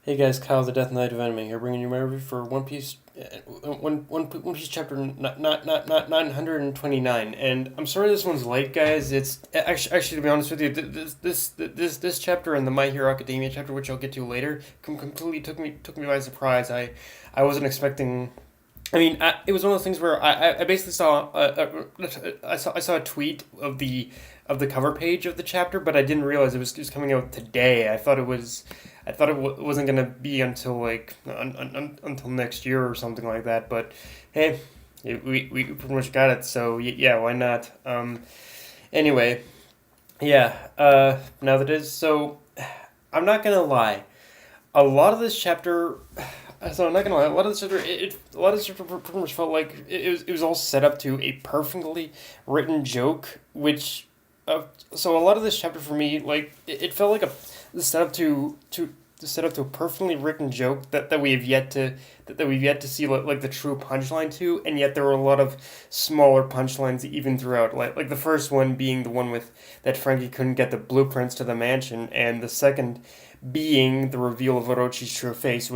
Hey guys, Kyle the Death Knight of Anime here, bringing you my review for One Piece, One Piece chapter not 929. And I'm sorry this one's late, guys. It's actually to be honest with you, this chapter and the My Hero Academia chapter, which I'll get to later, completely took me by surprise. I wasn't expecting. It was one of those things where I basically saw I saw a tweet of the cover page of the chapter, but I didn't realize it was coming out today. I thought wasn't gonna be until until next year or something like that. But hey, we pretty much got it. So yeah, why not? Anyway, yeah. Now that it is so, I'm not gonna lie. A lot of this chapter, so I'm not gonna lie. A lot of this chapter, a lot of this chapter pretty much felt like it was all set up to a perfectly written joke, which. So a lot of this chapter for me, it felt like a set up to set up to a perfectly written joke that we have yet to that we've yet to see like the true punchline to, and yet there were a lot of smaller punchlines even throughout. Like the first one being the one with that Frankie couldn't get the blueprints to the mansion, and the second being the reveal of Orochi's true face,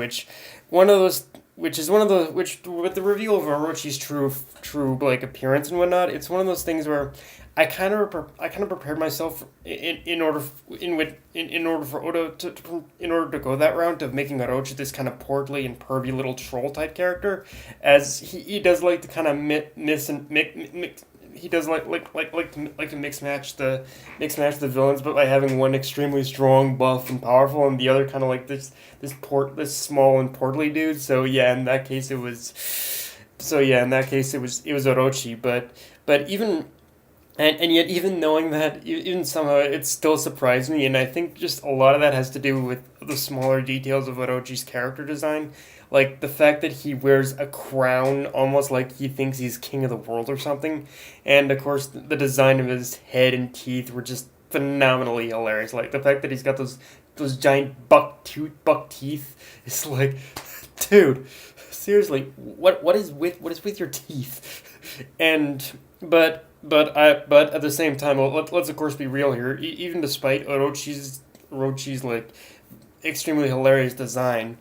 one of those which is one of the which with the reveal of Orochi's true like appearance and whatnot. It's one of those things where I kind of prepared myself in order for Oda in order to go that route of making Orochi this kind of portly and pervy little troll type character, as he does like to kind of miss and mix, he does like to mix match the villains, but by having one extremely strong, buff, and powerful, and the other kind of like this small and portly dude. So yeah, in that case it was. So yeah, in that case it was Orochi, but even and yet, even knowing that, even somehow, it still surprised me. And I think just a lot of that has to do with the smaller details of Orochi's character design. Like the fact that he wears a crown almost like he thinks he's king of the world or something. And of course, the design of his head and teeth were just phenomenally hilarious. Like the fact that he's got those giant buck teeth. It's like, dude, seriously, what is with your teeth? And but at the same time, let's of course be real here. Even despite Orochi's like extremely hilarious design,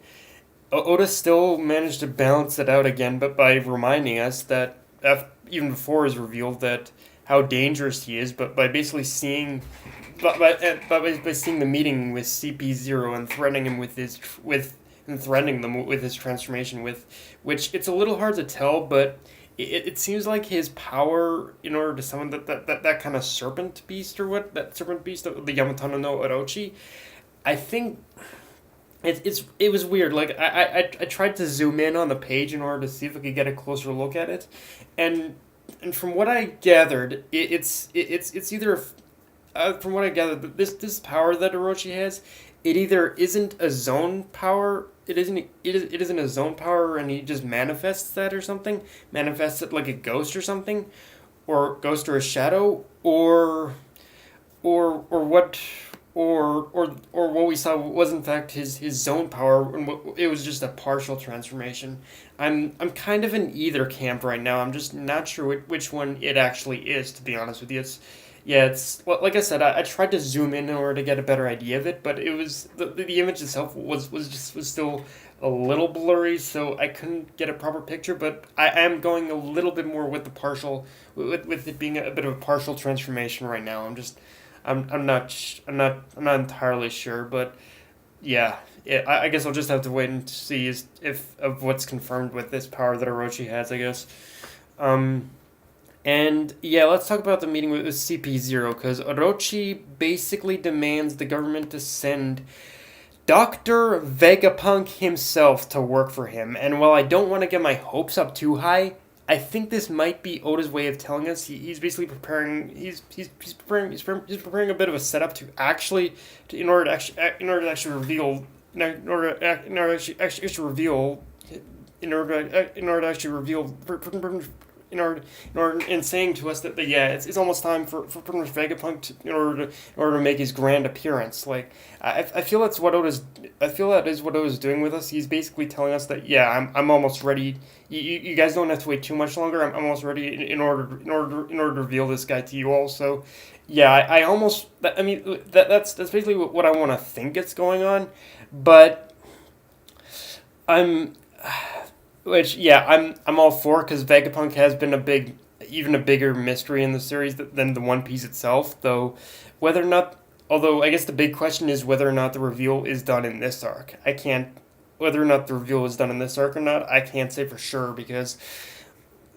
Oda still managed to balance it out again, but by reminding us that even before his reveal that how dangerous he is, but by basically seeing, by seeing the meeting with CP0 and threatening him and threatening them with his transformation, with which it's a little hard to tell, but it seems like his power in order to summon that kind of serpent beast or what that serpent beast of the Yamato no Orochi. I think it was weird. Like I tried to zoom in on the page in order to see if I could get a closer look at it, and from what I gathered, it's either from what I gathered, this power that Orochi has, it either isn't a zone power, it isn't a zone power, and he just manifests that or something, manifests it like a ghost or something, or ghost or a shadow, or what. Or what we saw was in fact his zone power, and it was just a partial transformation. I'm kind of in either camp right now. I'm just not sure which one it actually is, to be honest with you. It's like I said. I tried to zoom in order to get a better idea of it, but it was the image itself was still a little blurry, so I couldn't get a proper picture. But I am going a little bit more with the partial, with it being a bit of a partial transformation right now. I'm not entirely sure, but yeah, I guess I'll just have to wait and see if of what's confirmed with this power that Orochi has. I guess. Um, and yeah, let's talk about the meeting with CP0, because Orochi basically demands the government to send Dr. Vegapunk himself to work for him. And while I don't want to get my hopes up too high, I think this might be Oda's way of telling us he's basically preparing he's preparing a bit of a setup to actually in order to actually reveal in order to actually reveal in saying to us that yeah, it's almost time for pretty much Vegapunk in order to make his grand appearance. Like I feel that's what Oda's I feel that is what Oda's doing with us. He's basically telling us that yeah, I'm almost ready. You guys don't have to wait too much longer. I'm almost ready in order to reveal this guy to you all. So yeah, I almost I mean that's basically what I want to think it's going on, but I'm, which yeah, I'm all for because Vegapunk has been even a bigger mystery in the series than the One Piece itself. Though, whether or not, although I guess the big question is whether or not the reveal is done in this arc. I can't, whether or not the reveal is done in this arc or not. I can't say for sure because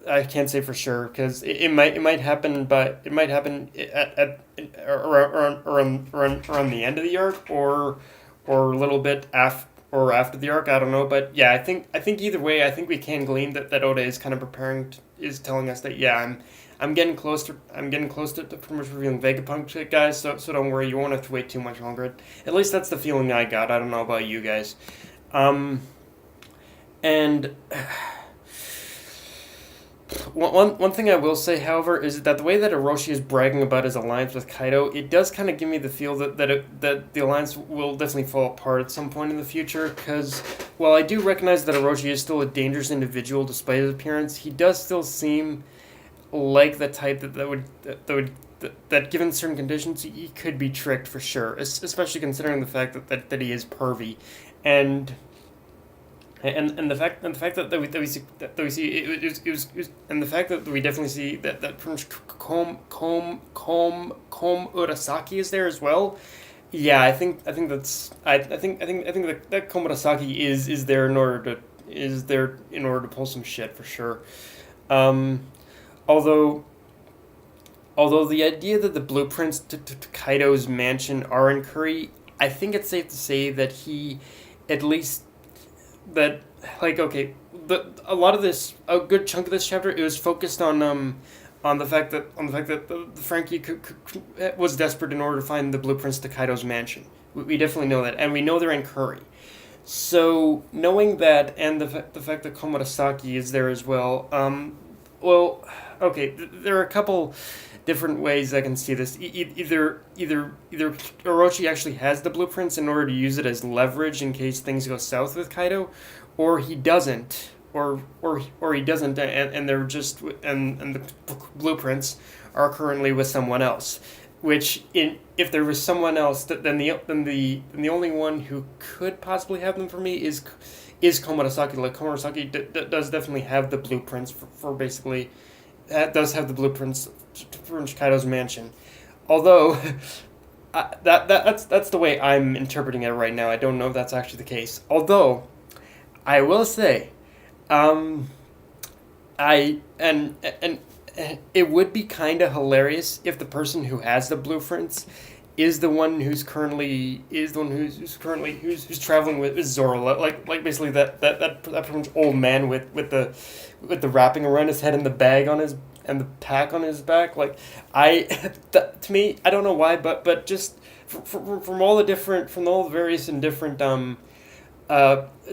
it might happen, but it might happen at around the end of the arc or a little bit after the arc. I don't know, but yeah, I think either way, I think we can glean that Oda is kind of is telling us that yeah, I'm getting close to pretty much revealing Vegapunk shit, guys. So don't worry, you won't have to wait too much longer. At least that's the feeling I got. I don't know about you guys. Um, and one thing I will say, however, is that the way that Orochi is bragging about his alliance with Kaido, it does kind of give me the feel that the alliance will definitely fall apart at some point in the future. Because while I do recognize that Orochi is still a dangerous individual despite his appearance, he does still seem like the type that given certain conditions he could be tricked for sure. Especially considering the fact that he is pervy, and and the fact that we see it was and the fact that we definitely see that pretty much Kom Urasaki is there as well. Yeah, I think that's I think that Kom Urasaki is there in order to pull some shit for sure. Um, although although the idea that the blueprints to Kaido's mansion are in Curry, I think it's safe to say that he at least that like okay a lot of this a good chunk of this chapter it was focused on the fact that the Frankie was desperate in order to find the blueprints to Kaido's mansion. We definitely know that, and we know they're in Curry. So knowing that, and the fact that Komurasaki is there as well. Well, okay, there are a couple different ways I can see this. Either Orochi actually has the blueprints in order to use it as leverage in case things go south with Kaido, or he doesn't, or he doesn't, and they're just and the blueprints are currently with someone else. Which in if there was someone else, then the only one who could possibly have them for me is Komurasaki. Like Komurasaki does definitely have the blueprints for basically does have the blueprints for Kaido's mansion. Although that's the way I'm interpreting it right now. I don't know if that's actually the case. Although I will say, um, and it would be kind of hilarious if the person who has the blueprints is the one who's traveling with Zoro, like basically that pretty much old man with the wrapping around his head and the bag on his and the pack on his back. Like to me, I don't know why, but just from all the different from all the various and different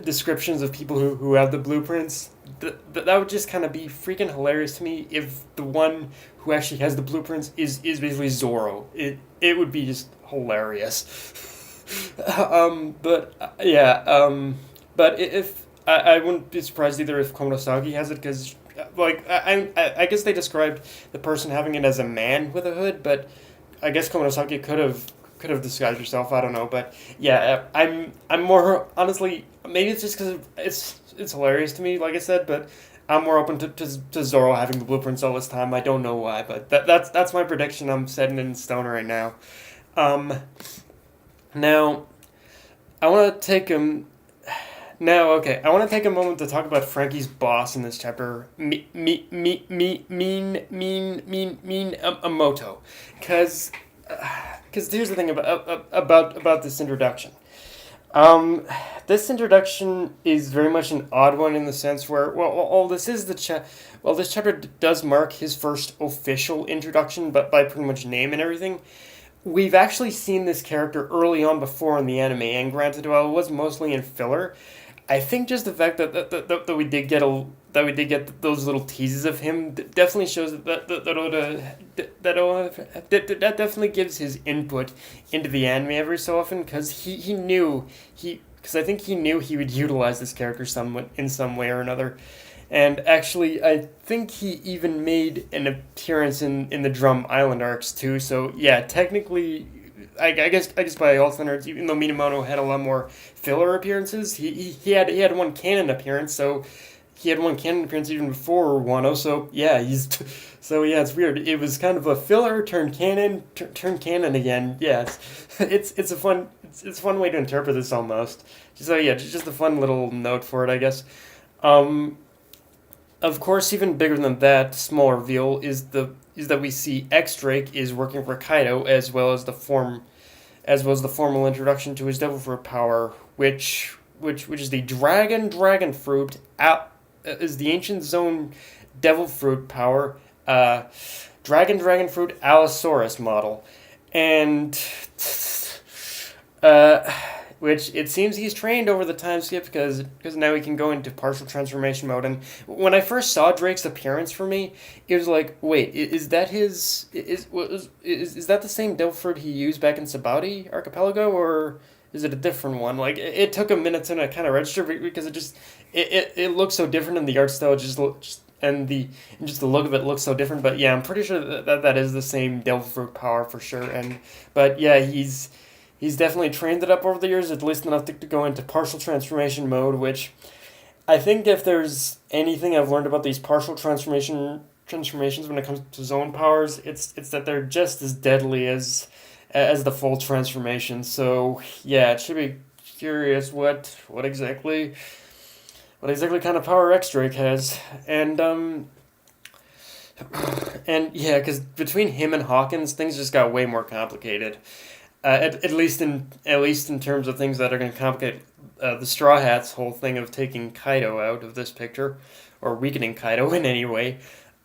descriptions of people who have the blueprints, that would just kind of be freaking hilarious to me if the one who actually has the blueprints is basically Zoro. It would be just hilarious. But yeah, but if I wouldn't be surprised either if Komurasaki has it because like I guess they described the person having it as a man with a hood, but I guess Komurasaki could have disguised herself. I don't know, but yeah, I'm more honestly. Maybe it's just because it's hilarious to me, like I said, but I'm more open to Zoro having the blueprints all this time. I don't know why, but that's my prediction. I'm setting in stone right now. Um, now I want to take him. Now, okay, I want to take a moment to talk about Frankie's boss in this chapter, Amoto, because here's the thing about this introduction. This introduction is very much an odd one in the sense where this chapter does mark his first official introduction, but by pretty much name and everything. We've actually seen this character early on before in the anime, and granted, while it was mostly in filler, I think just the fact that we did get those little teases of him definitely shows that definitely gives his input into the anime every so often because he knew because I think he knew he would utilize this character somewhat in some way or another. And actually, I think he even made an appearance in the Drum Island arcs too. So yeah, technically, I guess by all standards, even though Minamoto had a lot more filler appearances, he had one canon appearance, so he had one canon appearance even before Wano. So yeah, he's so yeah, it's weird. It was kind of a filler turned canon, turned canon again. Yeah, it's a fun it's a fun way to interpret this almost. So yeah, just a fun little note for it, I guess. Um, of course, even bigger than that, small reveal is that we see X Drake is working for Kaido as well as the formal introduction to his Devil Fruit power, which is the Dragon Fruit out is the Ancient Zone Devil Fruit power, Dragon Fruit Allosaurus model, and uh, which it seems he's trained over the time skip because now he can go into partial transformation mode. And when I first saw Drake's appearance for me, it was like, wait, is that his is that the same Devil Fruit he used back in Sabati Archipelago, or is it a different one? Like it took a minute to kind of register because it looks so different, and the art style just and just the look of it looks so different. But yeah, I'm pretty sure that is the same Devil Fruit power for sure. And but yeah, he's definitely trained it up over the years, at least enough to go into partial transformation mode, which I think if there's anything I've learned about these partial transformations when it comes to zone powers, it's that they're just as deadly as the full transformation. So yeah, it should be curious what exactly kind of power X Drake has, and yeah, because between him and Hawkins, things just got way more complicated. At least in terms of things that are going to complicate the Straw Hats' whole thing of taking Kaido out of this picture, or weakening Kaido in any way.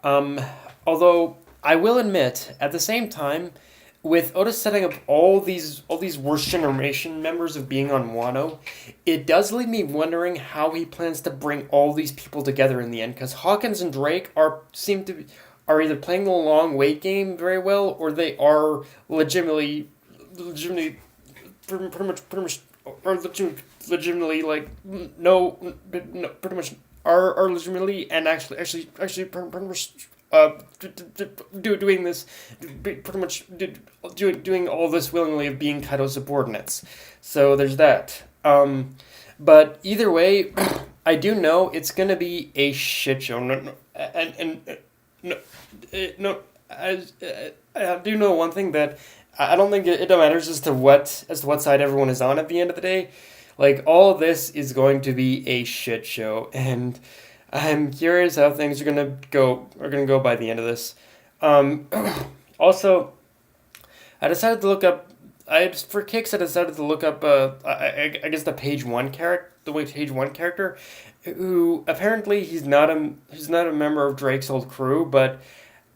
Um, Although I will admit, at the same time, with Oda setting up all these worst generation members of being on Wano, it does leave me wondering how he plans to bring all these people together in the end. Because Hawkins and Drake are either playing the long wait game very well, or they are legitimately pretty much are legitimately like no pretty much are legitimately and actually pretty much doing this pretty much doing all this willingly of being Kaido's subordinates. So there's that. But either way, I do know it's gonna be a shit show. No, and no, no. I do know one thing that I don't think it matters as to what side everyone is on at the end of the day. Like all of this is going to be a shit show, and I'm curious how things are gonna go by the end of this. Um, Also, I decided to look up. For kicks, I decided to look up. I guess the way page one character, who apparently he's not a member of Drake's old crew, but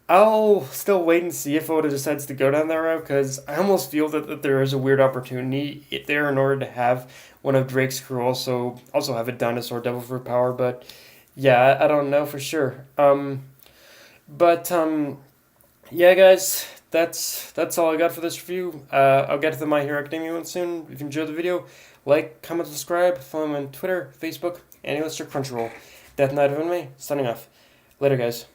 I'll still wait and see if Oda decides to go down that route because I almost feel that there is a weird opportunity there in order to have one of Drake's crew also have a dinosaur devil fruit power. But yeah, I don't know for sure. But Yeah, guys, that's all I got for this review. I'll get to the My Hero Academia one soon. If you enjoyed the video, like, comment, subscribe, follow me on Twitter, Facebook, and let's check Crunchyroll. Death Knight of Anime, signing off. Later, guys.